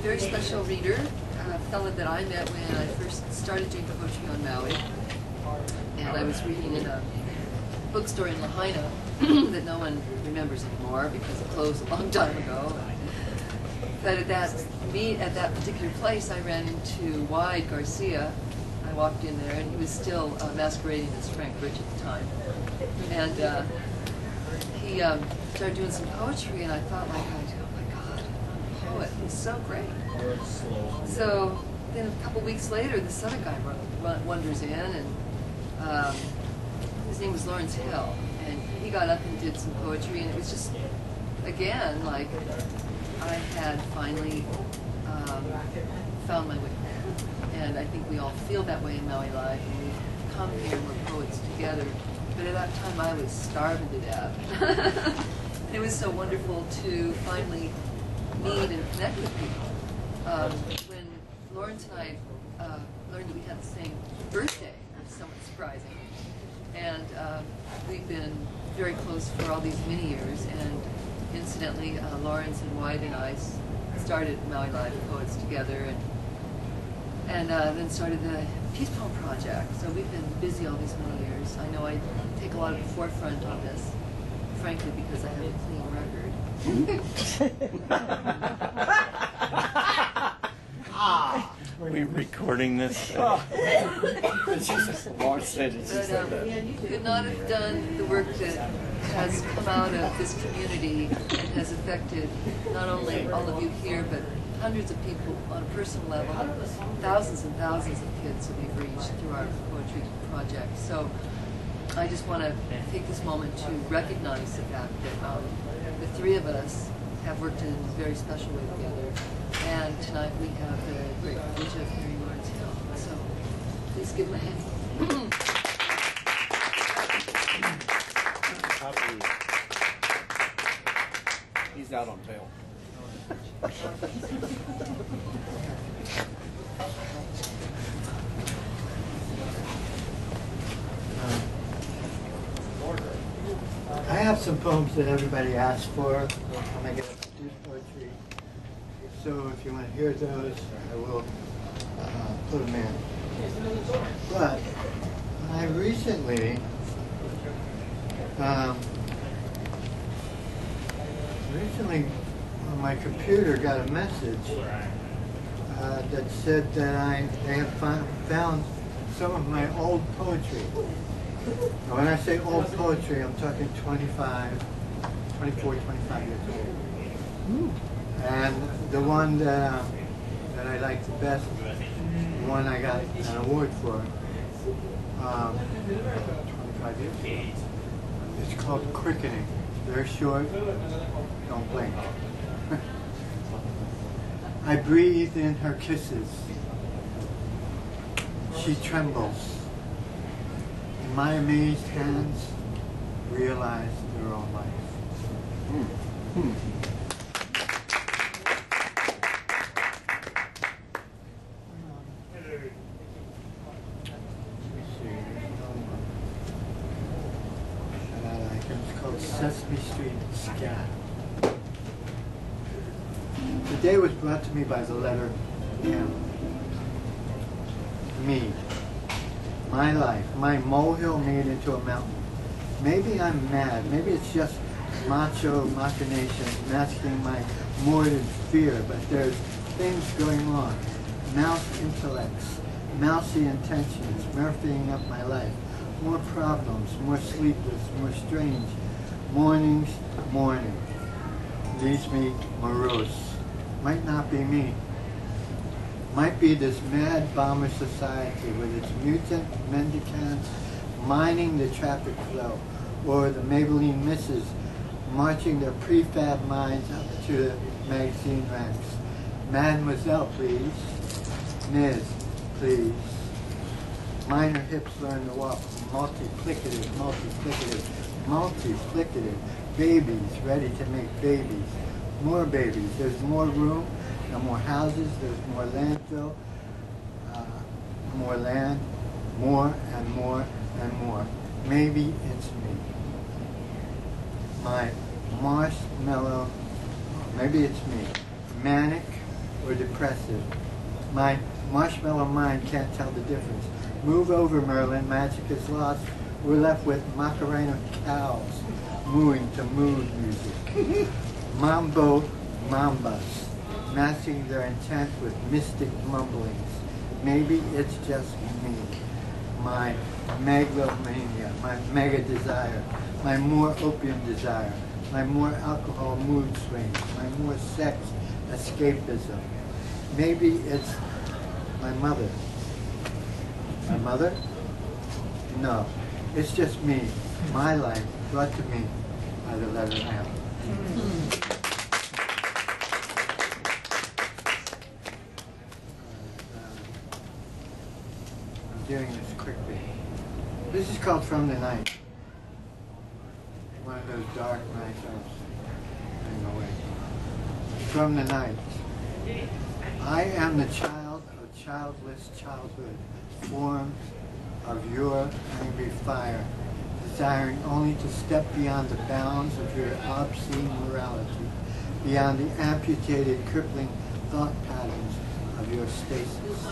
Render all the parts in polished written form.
very special reader, a fellow that I met when I first started doing poetry on Maui. And I was reading in a bookstore in Lahaina that no one remembers anymore because it closed a long time ago. But at that particular place, I ran into Wide Garcia. I walked in there, and he was still masquerading as Frank Rich at the time. And he started doing some poetry, and I thought, like, oh my God, I'm a poet. He's so great. So then a couple weeks later, this other guy wanders in, and his name was Lawrence Hill, and he got up and did some poetry, and it was just, again, like I had finally found my way. And I think we all feel that way in Maui Life, and we come here and we're poets together. But at that time, I was starving to death. It was so wonderful to finally meet and connect with people. When Lawrence and I learned that we had the same birthday, it was somewhat surprising. And we've been very close for all these many years. And incidentally, Lawrence and White and I started Maui Live Poets together, and then started the Peace Poem Project. So we've been busy all these many years. I know I take a lot of the forefront on this, frankly, because I have a clean record. Are we recording this? Lawrence said it. But could not have done the work that has come out of this community and has affected not only all of you here, but hundreds of people on a personal level, thousands and thousands of kids that we've reached through our poetry project. So I just want to take this moment to recognize the fact that the three of us have worked in a very special way together. And tonight we have the great privilege of hearing Lawrence Hill. So please give him a hand. He's out on bail. I have some poems that everybody asks for when I get up to do poetry. So if you want to hear those, I will put them in. But I recently on my computer got a message that said that they have found some of my old poetry. Now when I say old poetry, I'm talking 24, 25 years old. And the one that I like the best, the one I got an award for 25 years ago, it's called Cricketing. Very short, don't blink. I breathe in her kisses. She trembles. And my amazed hands realize their own life. It's called Sesame Street Scat. The day was brought to me by the letter M. Me. My life. My molehill made into a mountain. Maybe I'm mad. Maybe it's just macho machination masking my morbid fear, but there's things going on. Mouse intellects, mousy intentions, murphying up my life. More problems, more sleepless, more strange. Mornings, morning. Leaves me morose. Might not be me. Might be this mad bomber society with its mutant mendicants mining the traffic flow, or the Maybelline misses marching their prefab minds up to the magazine ranks. Mademoiselle, please. Ms., please. Minor hips learn to walk. Multiplicative, multiplicative, multiplicative. Babies ready to make babies. More babies. There's more room. There are more houses. There's more landfill. More land. More and more and more. Maybe it's me. My marshmallow. Maybe it's me. Manic or depressive. My marshmallow mind can't tell the difference. Move over, Merlin, magic is lost. We're left with Macarena cows mooing to mood music. Mambo mambas, matching their intent with mystic mumblings. Maybe it's just me. My megalomania, my mega desire, my more opium desire, my more alcohol mood swings, my more sex escapism. Maybe it's my mother. My mother? No, it's just me, my life brought to me by the letter M. I'm doing this quickly. This is called From the Night. One of those dark nights I was staying away. From the night. I am the child of childless childhood, formed of your angry fire, desiring only to step beyond the bounds of your obscene morality, beyond the amputated, crippling thought patterns of your stasis.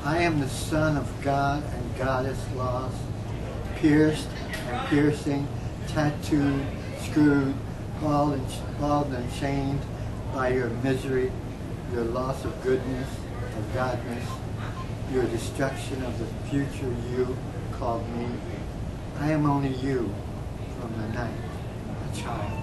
I am the son of God and goddess lost, pierced and piercing, tattooed, screwed, balled and chained by your misery, your loss of goodness, of godness, your destruction of the future you called me. I am only you from the night, a child.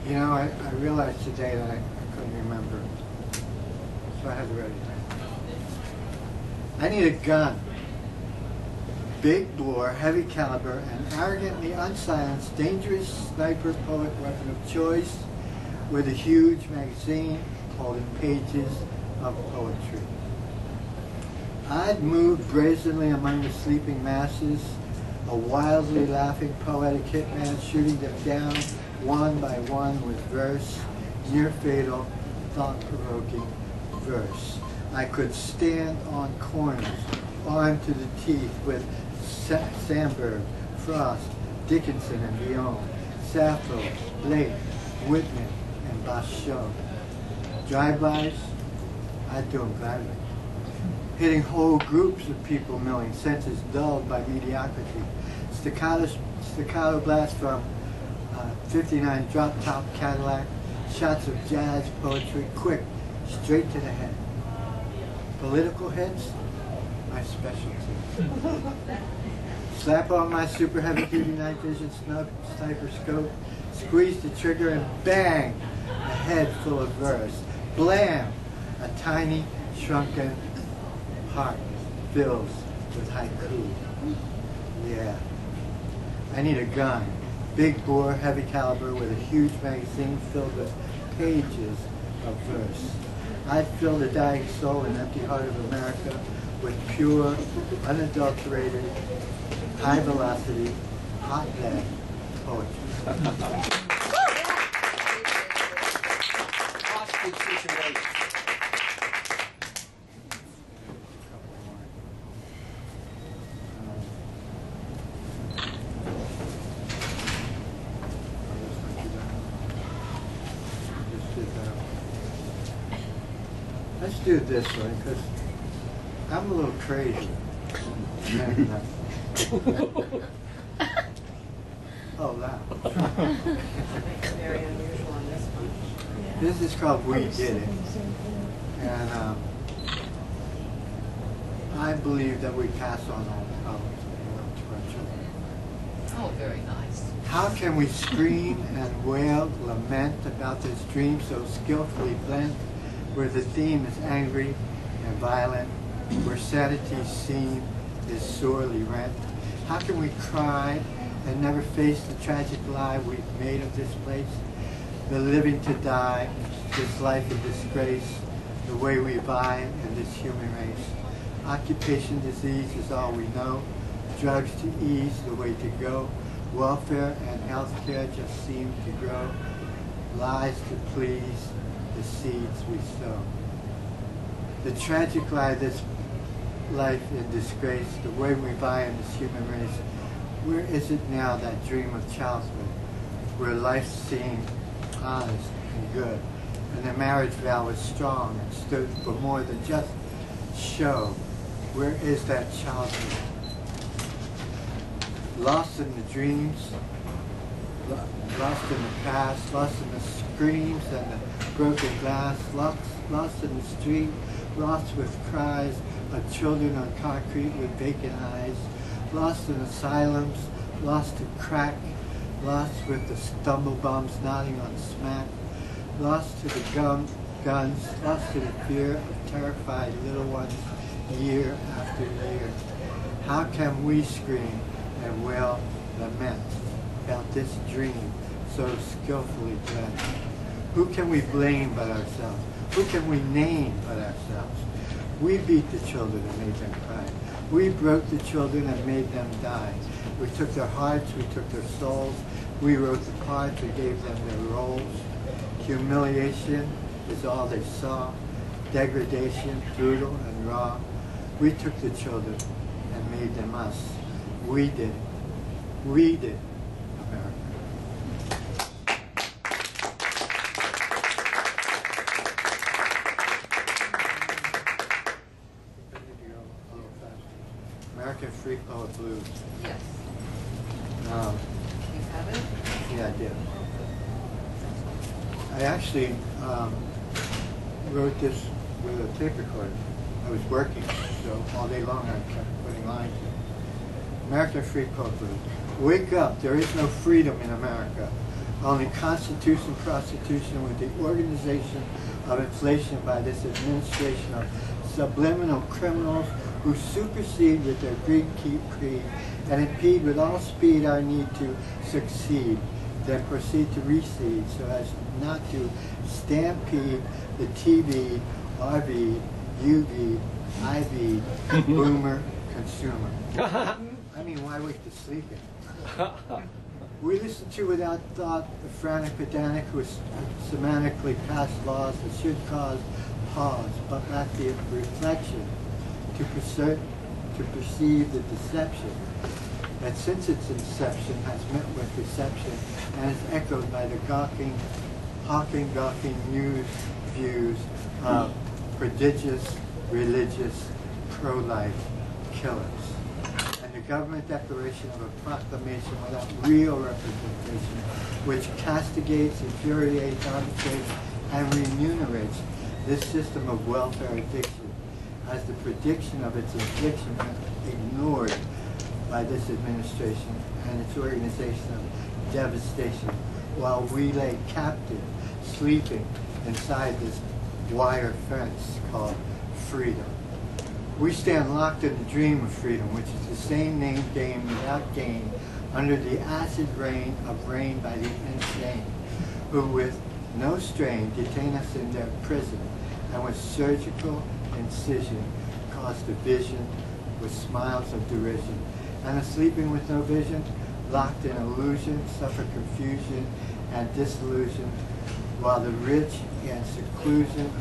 You know, I realized today that I couldn't remember, so I had to write it down. I need a gun. Big bore, heavy caliber, and arrogantly unsilenced, dangerous sniper poet weapon of choice with a huge magazine holding pages of poetry. I'd move brazenly among the sleeping masses, a wildly laughing poetic hitman shooting them down one by one with verse, near fatal, thought-provoking verse. I could stand on corners, armed to the teeth with Sandberg, Frost, Dickinson and Lyon, Sappho, Blake, Whitman, and Basho. Drive-bys, I'd do them gladly. Hitting whole groups of people milling, senses dulled by mediocrity. Staccato blast from 59 drop-top Cadillac, shots of jazz poetry, quick, straight to the head. Political hits, my specialty. Slap on my super heavy-duty night vision sniper scope, squeeze the trigger, and bang, a head full of verse. Blam, a tiny, shrunken heart fills with haiku. Yeah. I need a gun. Big bore, heavy caliber, with a huge magazine filled with pages of verse. I'd fill the dying soul and empty heart of America with pure, unadulterated, high velocity, hot lead poetry. Let's do it this way, because I'm a little crazy. Oh, loud. Very unusual on this one. This is called We Did It. And I believe that we pass on all the problems to our children. Oh, very nice. How can we scream and wail, lament about this dream so skillfully blent, where the theme is angry and violent, where sanity's seam is sorely rent? How can we cry and never face the tragic lie we've made of this place? The living to die, this life of disgrace, the way we vie in this human race. Occupation disease is all we know, drugs to ease the way to go, welfare and health care just seem to grow, lies to please the seeds we sow. The tragic lie this life in disgrace, the way we vie in this human race, where is it now, that dream of childhood, where life seemed honest and good, and the marriage vow was strong and stood for more than just show? Where is that childhood? Lost in the dreams, lost in the past, lost in the screams and the broken glass, lost in the street, lost with cries of children on concrete with vacant eyes, lost in asylums, lost to crack, lost with the stumble bums nodding on smack, lost to the guns, lost to the fear of terrified little ones year after year. How can we scream and wail lament about this dream so skillfully blent? Who can we blame but ourselves? Who can we name but ourselves? We beat the children and made them cry. We broke the children and made them die. We took their hearts, we took their souls. We wrote the parts, we gave them their roles. Humiliation is all they saw. Degradation, brutal and raw. We took the children and made them us. We did it. We did it, America. American Free Poet Blues. Yes. Um, You have it? yeah, I did. I actually wrote this with a tape recorder. I was working, so all day long I kept putting lines in. American Free Poet Blues. Wake up, there is no freedom in America. Only constitution prostitution with the organization of inflation by this administration of subliminal criminals who supersede with their greed creed and impede with all speed our need to succeed, then proceed to recede so as not to stampede the TV, RV, UV, IV, boomer, consumer. I mean, why wake the sleeping? We listen to without thought the frantic pedantic who semantically pass laws that should cause pause, but lack the reflection to perceive the deception that since its inception has met with reception and is echoed by the gawking news views of prodigious, religious, pro-life killers. And the government declaration of a proclamation without real representation, which castigates, infuriates, arbitrates, and remunerates this system of welfare addiction as the prediction of its infliction ignored by this administration and its organization of devastation, while we lay captive, sleeping inside this wire fence called freedom. We stand locked in the dream of freedom, which is the same name game without gain, under the acid rain of rain by the insane, who with no strain detain us in their prison, and with surgical incision cause division with smiles of derision, and the sleeping with no vision, locked in illusion, suffer confusion and disillusion, while the rich in seclusion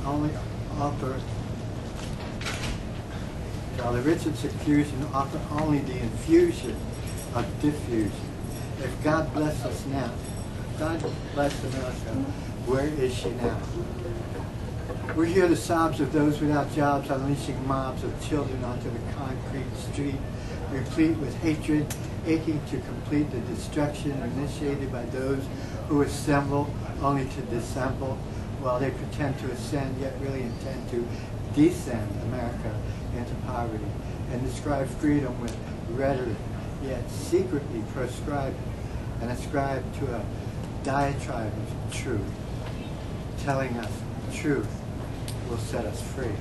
offer only the infusion of diffusion. If God bless us now, if God bless America, where is she now? We hear the sobs of those without jobs unleashing mobs of children onto the concrete street, replete with hatred, aching to complete the destruction initiated by those who assemble only to dissemble, while they pretend to ascend yet really intend to descend America into poverty, and describe freedom with rhetoric, yet secretly proscribe it, and ascribe to a diatribe of truth, telling us truth will set us free.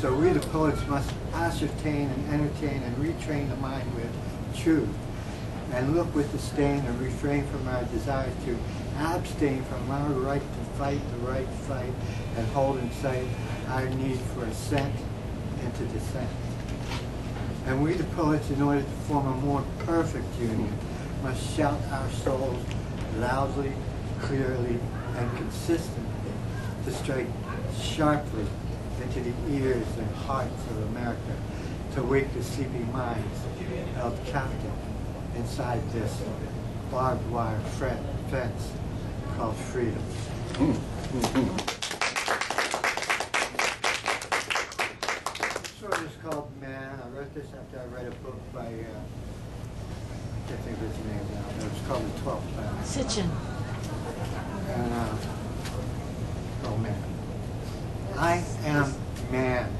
So we the poets must ascertain and entertain and retrain the mind with truth, and look with disdain and refrain from our desire to abstain from our right to fight the right fight, and hold in sight our need for ascent into descent. And we the poets, in order to form a more perfect union, must shout our souls loudly, clearly, and consistently to strike sharply into the ears and hearts of America to wake the sleeping minds held captive inside this barbed wire fence called freedom. This story is called Man. I wrote this after I read a book by, I can't think of his name now, but it was called The 12th Pound. Sitchin. And, oh man. I am man.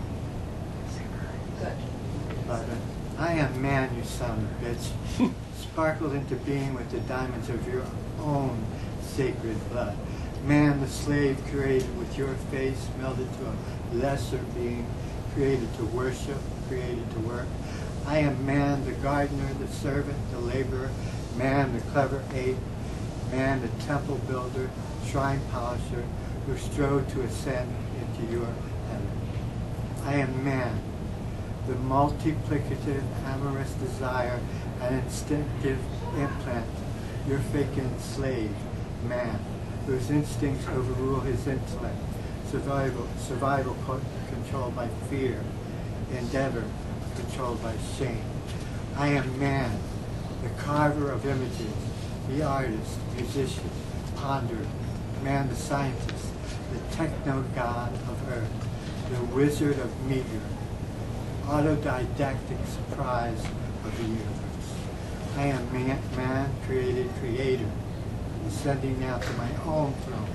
Good. But I am man, you son of a bitch. Sparkled into being with the diamonds of your own sacred blood. Man, the slave created with your face, melded to a lesser being, created to worship, created to work. I am man, the gardener, the servant, the laborer. Man, the clever ape. Man, the temple builder, shrine polisher, who strove to ascend into your heaven. I am man, the multiplicative, amorous desire and instinctive implant, your fake enslaved man, whose instincts overrule his intellect, survival controlled by fear, endeavor controlled by shame. I am man, the carver of images, the artist, musician, ponderer, man the scientist, the techno-god of earth, the wizard of meteor, autodidactic surprise of the universe. I am man created creator, ascending now to my own throne.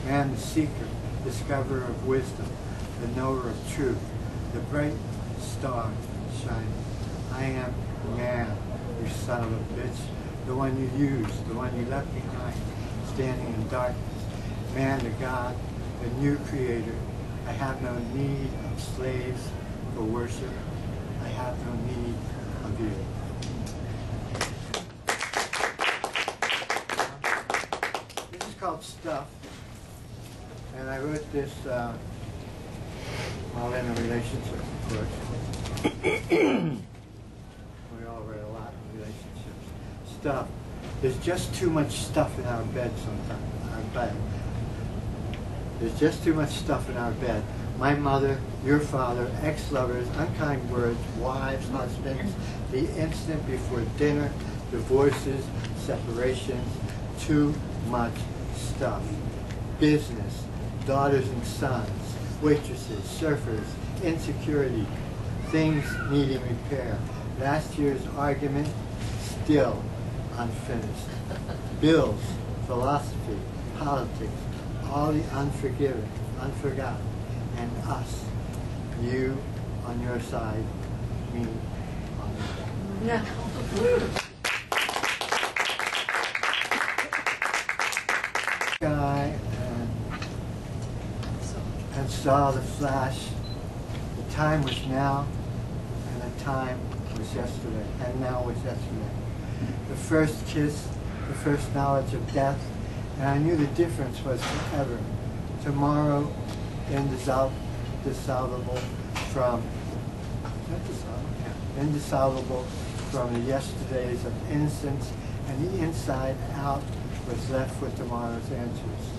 Man the seeker, discoverer of wisdom, the knower of truth, the bright star shining. I am man, you son of a bitch, the one you used, the one you left behind, standing in darkness. Man the God, the new creator. I have no need of slaves for worship. I have no need of you. This is called Stuff, and I wrote this while in a relationship, of course. We all read a lot of relationships. Stuff. There's just too much stuff in our bed sometimes. Our bed. There's just too much stuff in our bed. My mother, your father, ex-lovers, unkind words, wives, husbands, the instant before dinner, divorces, separations, too much stuff. Business, daughters and sons, waitresses, surfers, insecurity, things needing repair. Last year's argument, still unfinished. Bills, philosophy, politics, all the unforgiven, unforgotten, and us. You on your side, me on yours. Yeah. Sky and saw the flash. The time was now, and the time was yesterday, and now was yesterday. The first kiss, the first knowledge of death, and I knew the difference was forever. Tomorrow, indissoluble from the yesterdays of innocence, and the inside out was left with tomorrow's answers.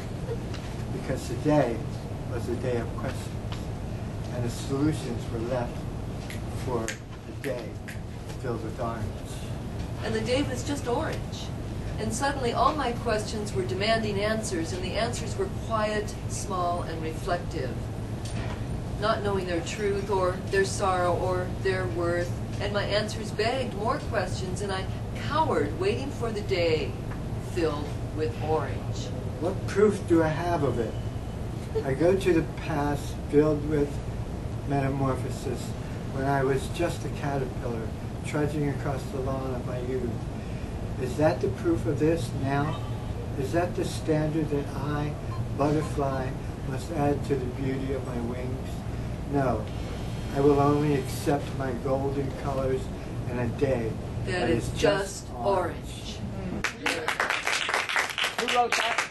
Because today was a day of questions, and the solutions were left for a day filled with orange. And the day was just orange. And suddenly all my questions were demanding answers, and the answers were quiet, small, and reflective. Not knowing their truth, or their sorrow, or their worth. And my answers begged more questions, and I cowered, waiting for the day filled with orange. What proof do I have of it? I go to the past filled with metamorphosis, when I was just a caterpillar trudging across the lawn of my youth. Is that the proof of this now? Is that the standard that I, butterfly, must add to the beauty of my wings? No, I will only accept my golden colors in a day That is just orange. Who wrote that?